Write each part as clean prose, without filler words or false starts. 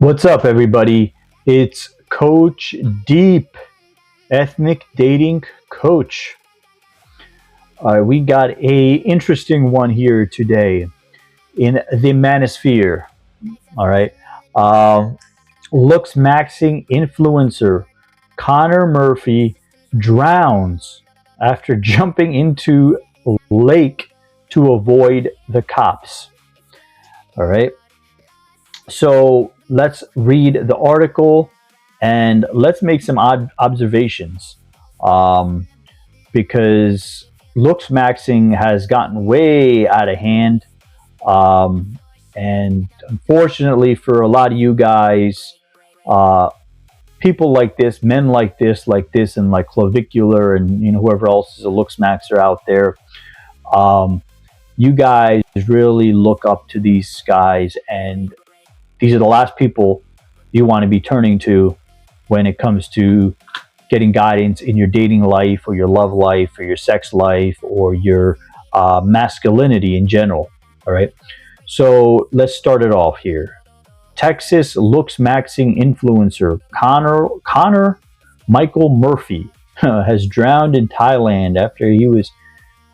What's up, everybody? It's Coach Deep, ethnic dating coach. All right, we got a interesting one here today in the manosphere. All right, um, Looksmaxxing influencer Connor Murphy drowns after jumping into lake to avoid the cops. All right. So let's read the article and let's make some odd observations, um, because looks maxing has gotten way out of hand. Um, and unfortunately, for a lot of you guys, uh, people like this, and like Clavicular, and whoever else is a looks maxer out there, um, you guys really look up to these guys, and these are the last people you want to be turning to when it comes to getting guidance in your dating life or your love life or your sex life or your masculinity in general. All right. So let's start it off here. Texas looks maxing influencer Connor Michael Murphy has drowned in Thailand after he was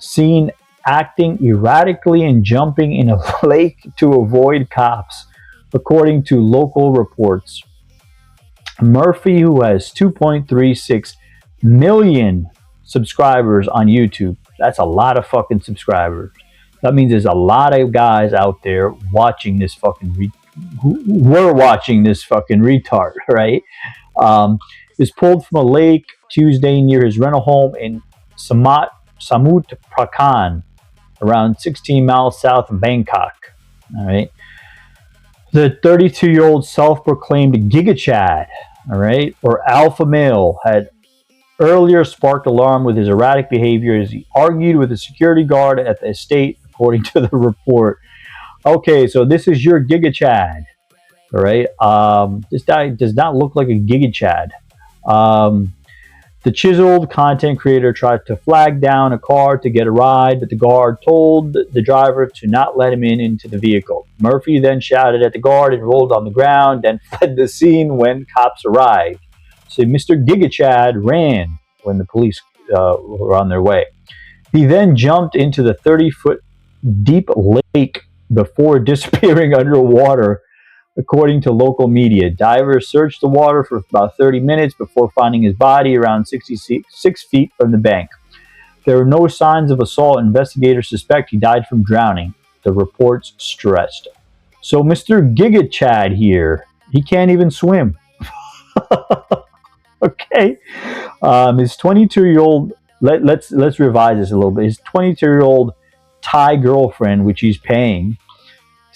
seen acting erratically and jumping in a lake to avoid cops, according to local reports. Murphy, who has 2.36 million subscribers on YouTube, that's a lot of fucking subscribers. That means there's a lot of guys out there watching this who were watching this fucking retard, right? Is pulled from a lake Tuesday near his rental home in Samut Prakan, around 16 miles south of Bangkok. All right. The 32-year-old self-proclaimed Giga Chad, all right, or alpha male, had earlier sparked alarm with his erratic behavior as he argued with a security guard at the estate, according to the report. Okay, so this is your Giga Chad, all right. This guy does not look like a Giga Chad. Um, the chiseled content creator tried to flag down a car to get a ride, but the guard told the driver to not let him into the vehicle. Murphy then shouted at the guard and rolled on the ground, then fled the scene when cops arrived. So Mr. Giga Chad ran when the police were on their way. He then jumped into the 30-foot deep lake before disappearing underwater, according to local media. Divers searched the water for about 30 minutes before finding his body around 66 feet from the bank. There were no signs of assault. Investigators suspect he died from drowning, the reports stressed. So Mr. Giga Chad here, he can't even swim. Okay. His 22-year-old, let's revise this a little bit. His 22-year-old Thai girlfriend, which he's paying,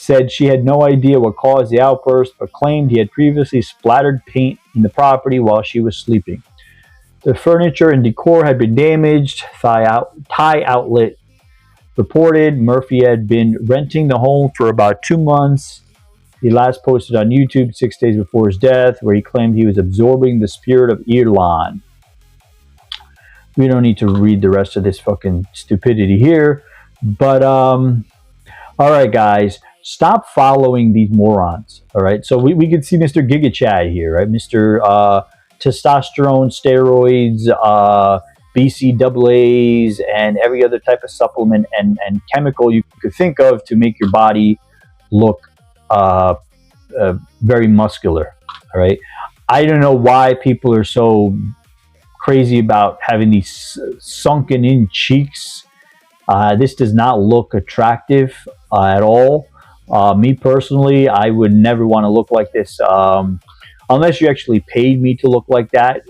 said she had no idea what caused the outburst, but claimed he had previously splattered paint in the property while she was sleeping. The furniture and decor had been damaged. Thai outlet reported Murphy had been renting the home for about 2 months. He last posted on YouTube 6 days before his death, where he claimed he was absorbing the spirit of Iran. We don't need to read the rest of this fucking stupidity here, but all right, guys. Stop following these morons, all right? So we can see Mr. Giga Chad here, right? Mr. Testosterone, steroids, BCAAs, and every other type of supplement and chemical you could think of to make your body look very muscular, all right? I don't know why people are so crazy about having these sunken in cheeks. This does not look attractive at all. Me personally, I would never want to look like this, unless you actually paid me to look like that.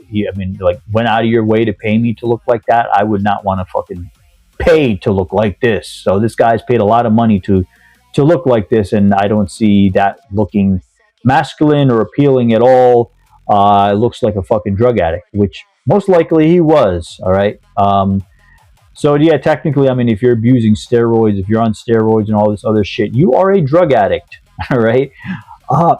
Like went out of your way to pay me to look like that. I would not want to fucking pay to look like this. So this guy's paid a lot of money to look like this, and I don't see that looking masculine or appealing at all. It looks like a fucking drug addict, which most likely he was. All right. So yeah, technically, if you're abusing steroids, if you're on steroids and all this other shit, you are a drug addict, all right? I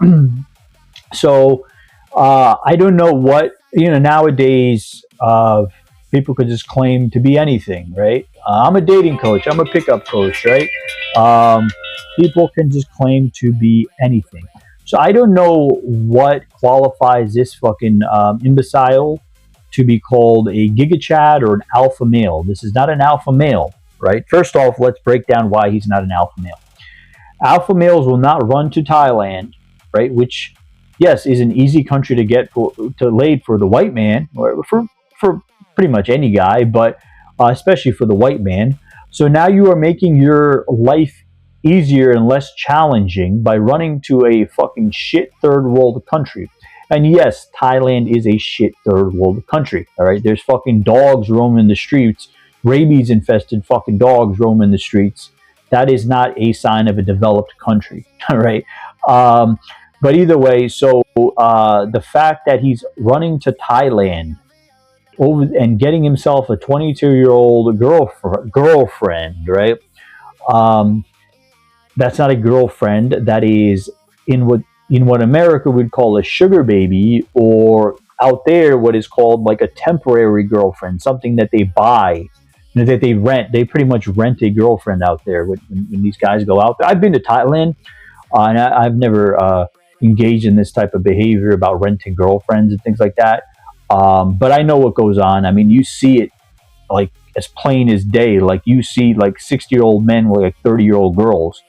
don't know what, nowadays, people could just claim to be anything, right? I'm a dating coach. I'm a pickup coach, right? People can just claim to be anything. So I don't know what qualifies this fucking imbecile to be called a giga chad or an alpha male. This is not an alpha male, right? First off, let's break down why he's not an alpha male. Alpha males will not run to Thailand, right? Which, yes, is an easy country to get to laid for the white man, or for pretty much any guy, but especially for the white man. So now you are making your life easier and less challenging by running to a fucking shit third world country. And yes, Thailand is a shit third world country. All right, there's fucking dogs roaming the streets, rabies infested fucking dogs roaming the streets. That is not a sign of a developed country. All right. But either way, so the fact that he's running to Thailand over and getting himself a 22-year-old girlfriend, right? That's not a girlfriend. That is in what America would call a sugar baby, or out there what is called like a temporary girlfriend, something that they buy, that they rent. They pretty much rent a girlfriend out there when these guys go out there. I've been to Thailand, and I've never engaged in this type of behavior about renting girlfriends and things like that. But I know what goes on. I mean, you see it like as plain as day. Like you see like 60-year-old men with like 30-year-old girls,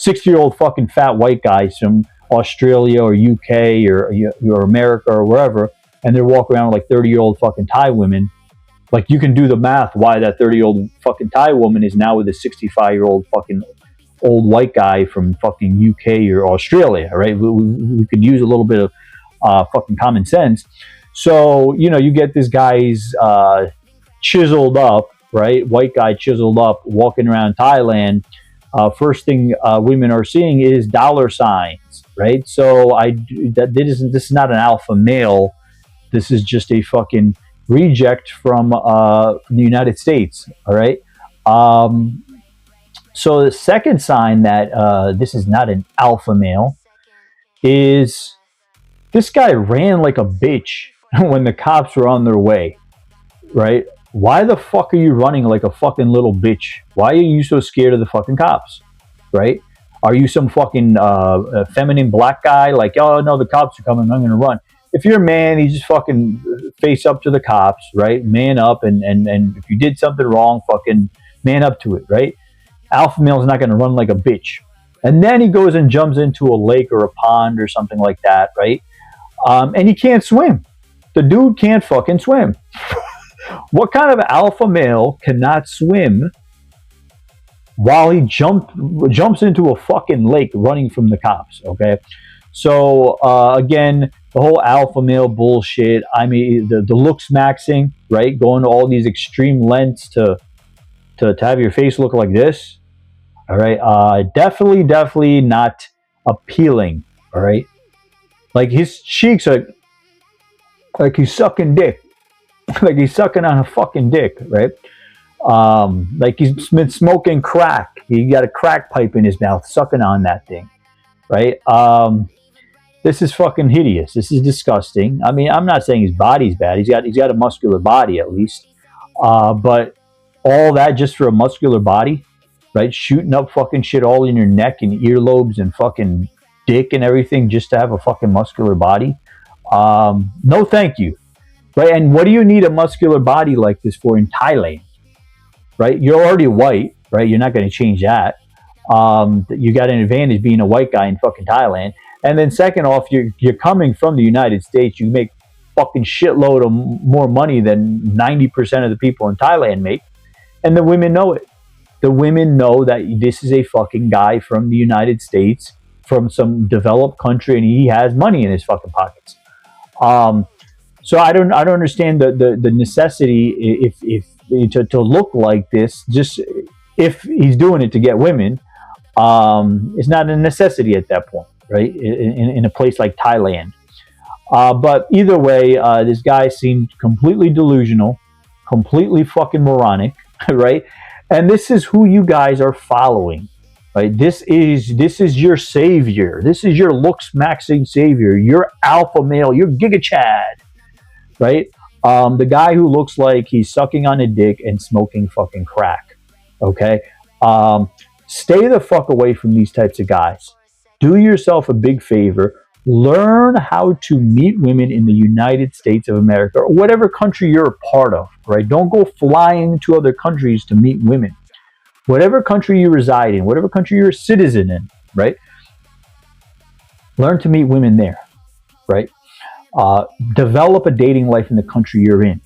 60-year-old fucking fat white guys from Australia or UK or America or wherever, and they're walking around with like 30-year-old fucking Thai women. Like you can do the math why that 30-year-old fucking Thai woman is now with a 65-year-old fucking old white guy from fucking UK or Australia, right? We could use a little bit of fucking common sense. So, you get this guy's chiseled up, right? White guy chiseled up, walking around Thailand. First thing women are seeing is dollar signs, right? So this is not an alpha male. This is just a fucking reject from the United States, all right? So the second sign that this is not an alpha male is this guy ran like a bitch when the cops were on their way, right? Why the fuck are you running like a fucking little bitch? Why are you so scared of the fucking cops, right? Are you some fucking feminine black guy? Like, oh no, the cops are coming, I'm gonna run. If you're a man, you just fucking face up to the cops, right? Man up, and if you did something wrong, fucking man up to it, right? Alpha male is not gonna run like a bitch. And then he goes and jumps into a lake or a pond or something like that, right? And he can't swim. The dude can't fucking swim. What kind of alpha male cannot swim while he jumps into a fucking lake running from the cops? Okay, so again, the whole alpha male bullshit. I mean, the Looksmaxxing, right? Going to all these extreme lengths to have your face look like this. All right, definitely not appealing. All right, like his cheeks are like he's sucking dick. Like he's sucking on a fucking dick, right? Like he's been smoking crack. He got a crack pipe in his mouth, sucking on that thing, right? This is fucking hideous. This is disgusting. I mean, I'm not saying his body's bad. He's got a muscular body at least, but all that just for a muscular body, right? Shooting up fucking shit all in your neck and earlobes and fucking dick and everything just to have a fucking muscular body. No, thank you. Right, and what do you need a muscular body like this for in Thailand? Right, you're already white, right? You're not going to change that. You got an advantage being a white guy in fucking Thailand. And then second off, you're coming from the United States. You make fucking shitload of more money than 90% of the people in Thailand make, and the women know it. The women know that this is a fucking guy from the United States, from some developed country, and he has money in his fucking pockets. So I don't understand the necessity if to look like this. Just if he's doing it to get women, it's not a necessity at that point, right? In a place like Thailand. But either way, this guy seemed completely delusional, completely fucking moronic, right? And this is who you guys are following, right? This is your savior. This is your Looksmaxxing savior. Your alpha male. Your giga chad. Right? The guy who looks like he's sucking on a dick and smoking fucking crack. Okay? Stay the fuck away from these types of guys. Do yourself a big favor. Learn how to meet women in the United States of America or whatever country you're a part of, right? Don't go flying to other countries to meet women. Whatever country you reside in, whatever country you're a citizen in, right? Learn to meet women there, right? Develop a dating life in the country you're in.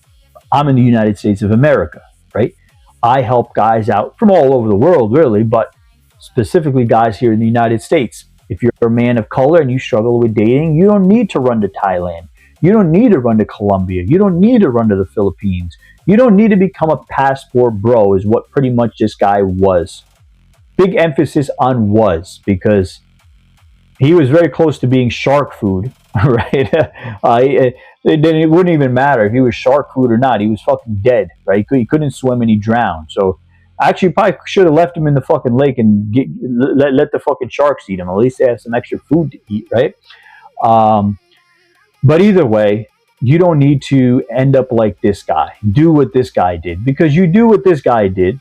I'm in the United States of America, right? I help guys out from all over the world, really, but specifically guys here in the United States. If you're a man of color and you struggle with dating, you don't need to run to Thailand. You don't need to run to Colombia. You don't need to run to the Philippines. You don't need to become a passport bro, is what pretty much this guy was. Big emphasis on was, because he was very close to being shark food, right? It wouldn't even matter if he was shark food or not. He was fucking dead, right? He couldn't swim and he drowned. So actually, probably should have left him in the fucking lake and let the fucking sharks eat him. At least they have some extra food to eat, right? But either way, you don't need to end up like this guy. Do what this guy did. Because you do what this guy did,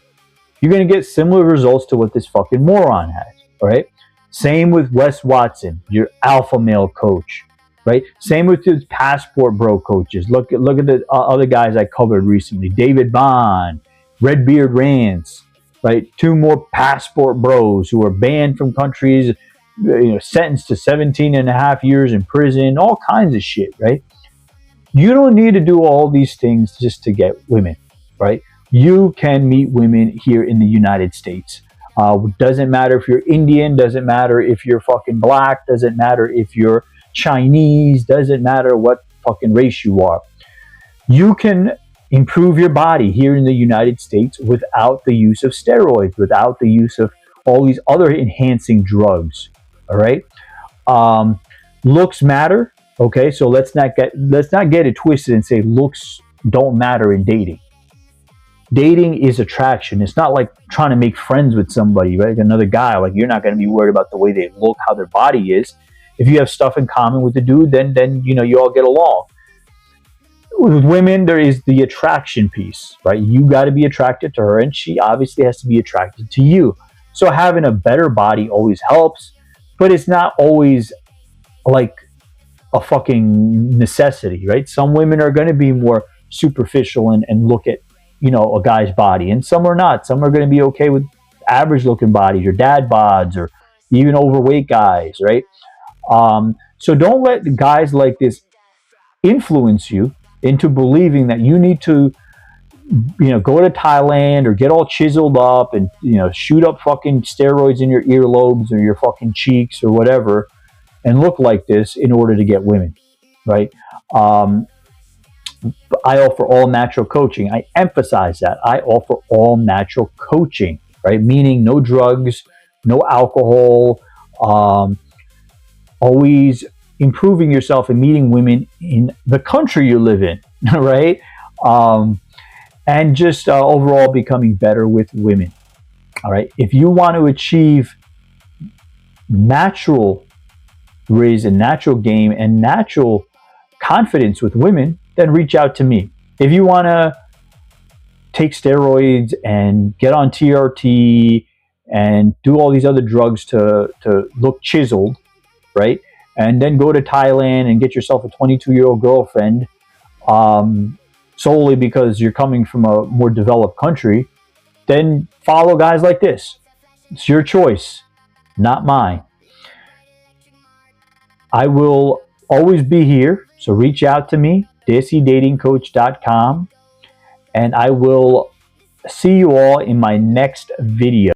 you're going to get similar results to what this fucking moron has, all right? Same with Wes Watson, your alpha male coach, right? Same with his passport bro coaches. Look at the other guys I covered recently. David Bond, Redbeard Rance, right? 2 more passport bros who are banned from countries, sentenced to 17 and a half years in prison, all kinds of shit, right? You don't need to do all these things just to get women, right? You can meet women here in the United States. Doesn't matter if you're Indian, doesn't matter if you're fucking black, doesn't matter if you're Chinese, doesn't matter what fucking race you are. You can improve your body here in the United States without the use of steroids, without the use of all these other enhancing drugs. All right. Looks matter. Okay. So let's not get it twisted and say looks don't matter in dating. Dating is attraction. It's not like trying to make friends with somebody, right? Another guy. Like, you're not going to be worried about the way they look, how their body is. If you have stuff in common with the dude, then you all get along. With women, there is the attraction piece, right? You got to be attracted to her, and she obviously has to be attracted to you. So having a better body always helps, but it's not always like a fucking necessity, right? Some women are going to be more superficial and look at, a guy's body, and some are not. Some are going to be okay with average looking bodies or dad bods or even overweight guys, right? So don't let guys like this influence you into believing that you need to, go to Thailand or get all chiseled up and, shoot up fucking steroids in your earlobes or your fucking cheeks or whatever and look like this in order to get women, right? I offer all natural coaching. I emphasize that. I offer all natural coaching, right? Meaning no drugs, no alcohol, always improving yourself and meeting women in the country you live in, right? And just overall becoming better with women, all right? If you want to achieve natural raise and natural game and natural confidence with women, then reach out to me. If you want to take steroids and get on TRT and do all these other drugs to look chiseled, right? And then go to Thailand and get yourself a 22-year-old girlfriend solely because you're coming from a more developed country, then follow guys like this. It's your choice, not mine. I will always be here, so reach out to me, DesiDatingCoach.com, and I will see you all in my next video.